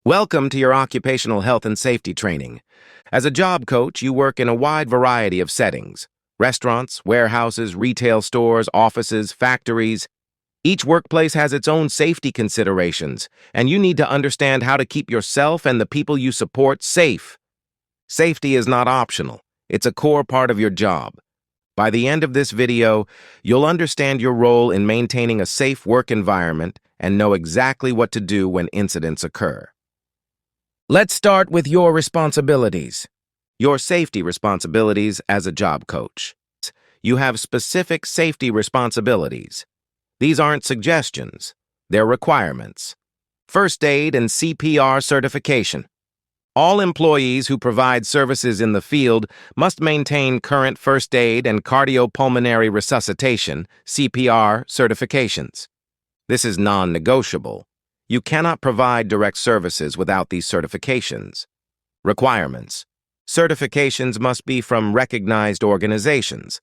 Welcome to your occupational health and safety training. As a job coach, you work in a wide variety of settings: restaurants, warehouses, retail stores, offices, factories. Each workplace has its own safety considerations, and you need to understand how to keep yourself and the people you support safe. Safety is not optional. It's a core part of your job. By the end of this video, you'll understand your role in maintaining a safe work environment and know exactly what to do when incidents occur. Let's start with your responsibilities. Your safety responsibilities as a job coach. You have specific safety responsibilities. These aren't suggestions, they're requirements. First aid and CPR certification. All employees who provide services in the field must maintain current first aid and cardiopulmonary resuscitation (CPR) certifications. This is non-negotiable. You cannot provide direct services without these certifications. Requirements. Certifications must be from recognized organizations,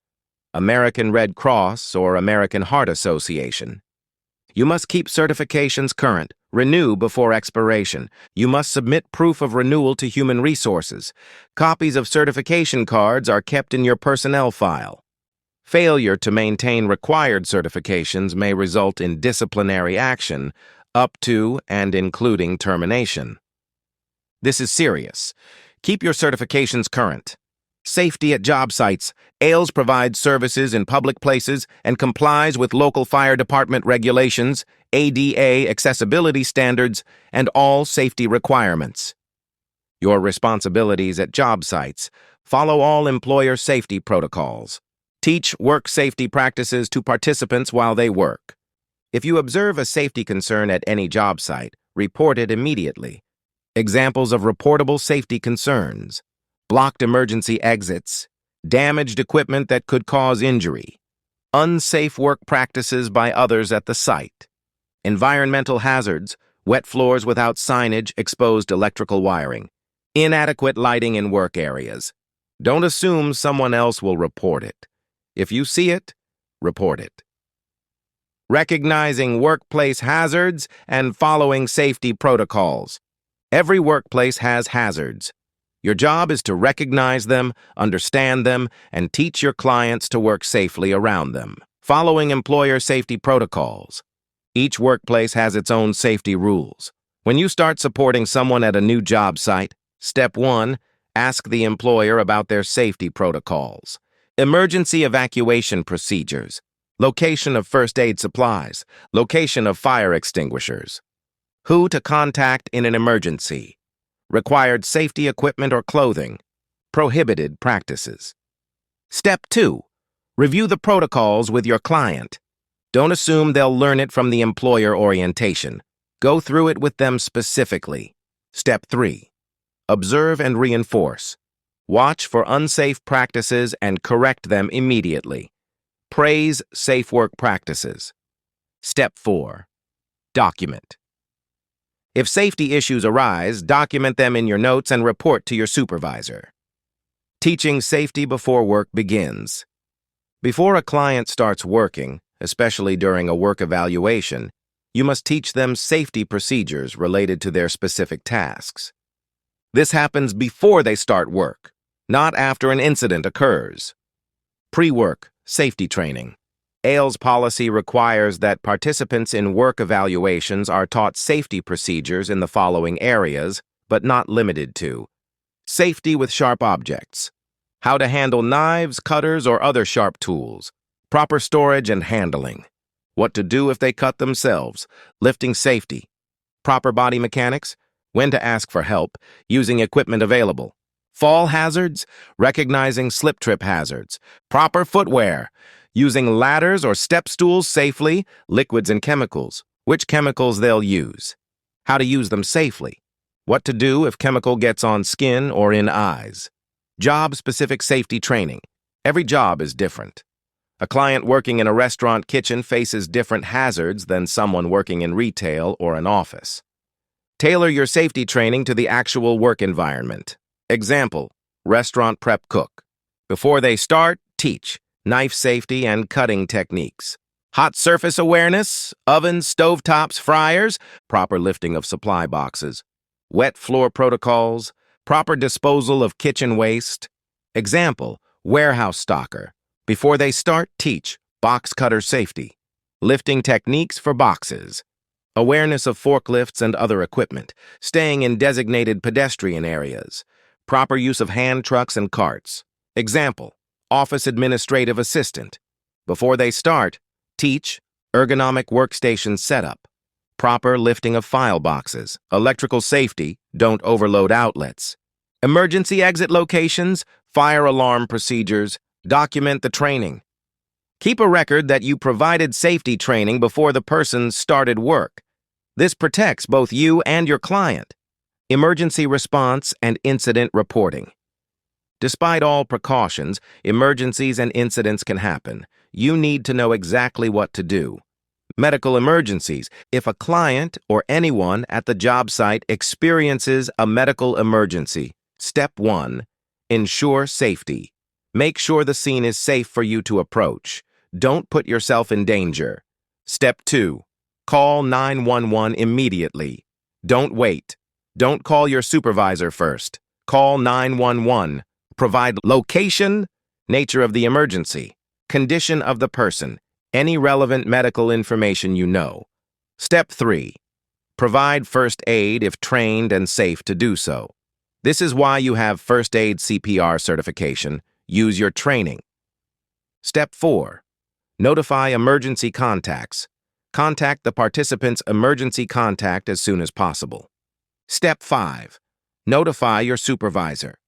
American Red Cross or American Heart Association. You must keep certifications current, renew before expiration. You must submit proof of renewal to Human Resources. Copies of certification cards are kept in your personnel file. Failure to maintain required certifications may result in disciplinary action, up to and including termination. This is serious. Keep your certifications current. Safety at job sites. AILS provides services in public places and complies with local fire department regulations, ADA accessibility standards, and all safety requirements. Your responsibilities at job sites. Follow all employer safety protocols. Teach work safety practices to participants while they work. If you observe a safety concern at any job site, report it immediately. Examples of reportable safety concerns: blocked emergency exits, damaged equipment that could cause injury, unsafe work practices by others at the site, environmental hazards, wet floors without signage, exposed electrical wiring, inadequate lighting in work areas. Don't assume someone else will report it. If you see it, report it. Recognizing workplace hazards and following safety protocols. Every workplace has hazards. Your job is to recognize them, understand them, and teach your clients to work safely around them. Following employer safety protocols. Each workplace has its own safety rules. When you start supporting someone at a new job site, step 1, ask the employer about their safety protocols. Emergency evacuation procedures. Location of first aid supplies, location of fire extinguishers. Who to contact in an emergency. Required safety equipment or clothing. Prohibited practices. Step 2. Review the protocols with your client. Don't assume they'll learn it from the employer orientation. Go through it with them specifically. Step 3. Observe and reinforce. Watch for unsafe practices and correct them immediately. Praise safe work practices. Step 4. Document. If safety issues arise, document them in your notes and report to your supervisor. Teaching safety before work begins. Before a client starts working, especially during a work evaluation, you must teach them safety procedures related to their specific tasks. This happens before they start work, not after an incident occurs. Pre-work safety training. AILS policy requires that participants in work evaluations are taught safety procedures in the following areas, but not limited to: safety with sharp objects, how to handle knives, cutters, or other sharp tools, proper storage and handling, what to do if they cut themselves, lifting safety, proper body mechanics, when to ask for help, using equipment available, fall hazards, recognizing slip-trip hazards, proper footwear, using ladders or step stools safely, liquids and chemicals, which chemicals they'll use, how to use them safely, what to do if chemical gets on skin or in eyes. Job-specific safety training. Every job is different. A client working in a restaurant kitchen faces different hazards than someone working in retail or an office. Tailor your safety training to the actual work environment. Example: restaurant prep cook. Before they start, teach knife safety and cutting techniques. Hot surface awareness, ovens, stovetops, fryers, proper lifting of supply boxes. wet floor protocols, proper disposal of kitchen waste. Example, warehouse stocker. Before they start, teach box cutter safety, lifting techniques for boxes, awareness of forklifts and other equipment, staying in designated pedestrian areas, proper use of hand trucks and carts. Example, office administrative assistant. Before they start, teach ergonomic workstation setup, proper lifting of file boxes, electrical safety, don't overload outlets, emergency exit locations, fire alarm procedures, document the training. Keep a record that you provided safety training before the person started work. This protects both you and your client. Emergency response and incident reporting. Despite all precautions, emergencies and incidents can happen. You need to know exactly what to do. Medical emergencies. If a client or anyone at the job site experiences a medical emergency, Step 1. Ensure safety. Make sure the scene is safe for you to approach. Don't put yourself in danger. Step 2. Call 911 immediately. Don't wait. Don't call your supervisor first. Call 911. Provide location, nature of the emergency, condition of the person, any relevant medical information you know. Step 3. Provide first aid if trained and safe to do so. This is why you have first aid CPR certification. Use your training. Step 4. Notify emergency contacts. Contact the participant's emergency contact as soon as possible. Step 5. Notify your supervisor.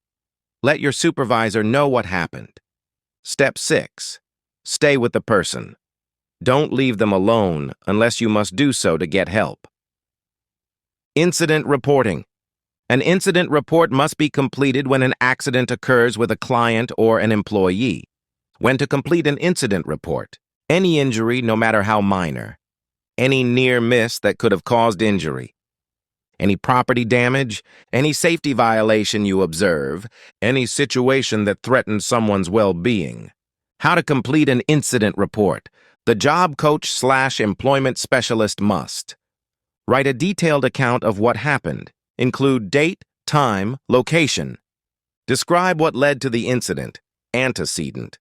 Let your supervisor know what happened. Step 6. Stay with the person. Don't leave them alone unless you must do so to get help. Incident reporting. An incident report must be completed when an accident occurs with a client or an employee. When to complete an incident report, any injury, no matter how minor, any near miss that could have caused injury, any property damage, any safety violation you observe, any situation that threatens someone's well-being. How to complete an incident report. The job coach/employment specialist must write a detailed account of what happened. Include date, time, location. Describe what led to the incident, antecedent.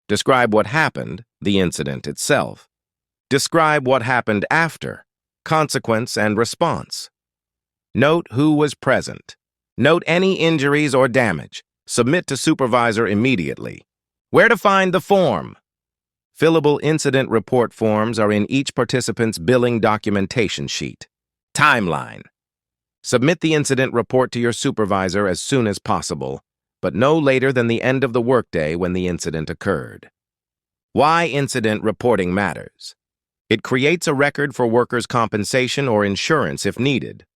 Describe what happened, the incident itself. Describe what happened after, consequence and response. Note who was present. Note any injuries or damage. Submit to supervisor immediately. Where to find the form? Fillable incident report forms are in each participant's billing documentation sheet. Timeline. Submit the incident report to your supervisor as soon as possible, but no later than the end of the workday when the incident occurred. Why incident reporting matters. It creates a record for workers' compensation or insurance if needed.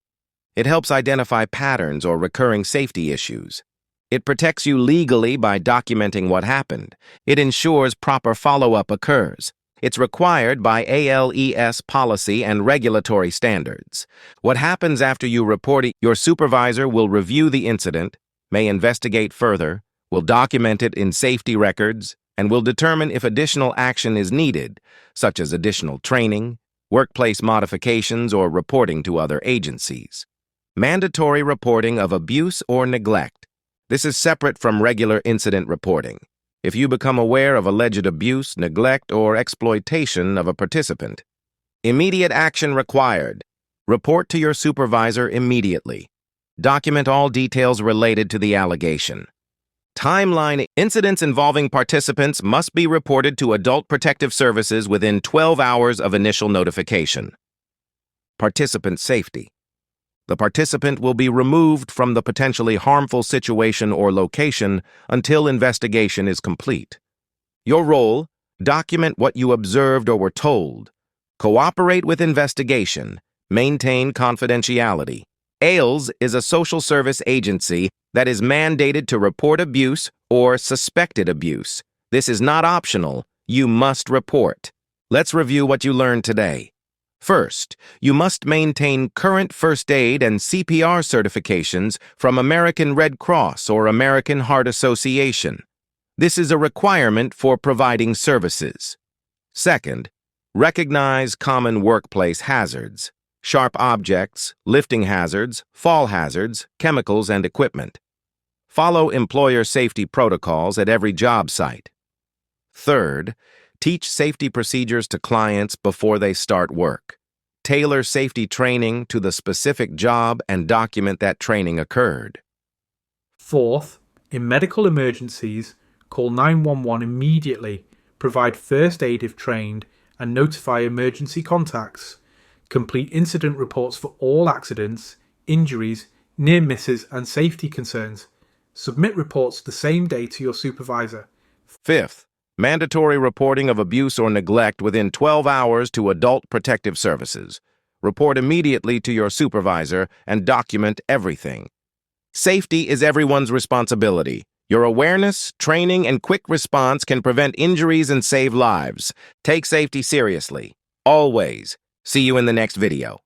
It helps identify patterns or recurring safety issues. It protects you legally by documenting what happened. It ensures proper follow-up occurs. It's required by ALES policy and regulatory standards. What happens after you report it? Your supervisor will review the incident, may investigate further, will document it in safety records, and will determine if additional action is needed, such as additional training, workplace modifications, or reporting to other agencies. Mandatory reporting of abuse or neglect. This is separate from regular incident reporting. If you become aware of alleged abuse, neglect, or exploitation of a participant, immediate action required. Report to your supervisor immediately. Document all details related to the allegation. Timeline. Incidents involving participants must be reported to Adult Protective Services within 12 hours of initial notification. Participant safety. The participant will be removed from the potentially harmful situation or location until investigation is complete. Your role: document what you observed or were told. Cooperate with investigation. Maintain confidentiality. ALES is a social service agency that is mandated to report abuse or suspected abuse. This is not optional. You must report. Let's review what you learned today. First, you must maintain current first aid and CPR certifications from American Red Cross or American Heart Association. This is a requirement for providing services. Second, recognize common workplace hazards. sharp objects, lifting hazards, fall hazards, chemicals, and equipment. Follow employer safety protocols at every job site. Third, teach safety procedures to clients before they start work. Tailor safety training to the specific job and document that training occurred. Fourth, in medical emergencies, call 911 immediately, provide first aid if trained, and notify emergency contacts. Complete incident reports for all accidents, injuries, near misses, and safety concerns. Submit reports the same day to your supervisor. Fifth, mandatory reporting of abuse or neglect within 12 hours to Adult Protective Services. Report immediately to your supervisor and document everything. Safety is everyone's responsibility. Your awareness, training, and quick response can prevent injuries and save lives. Take safety seriously. Always. See you in the next video.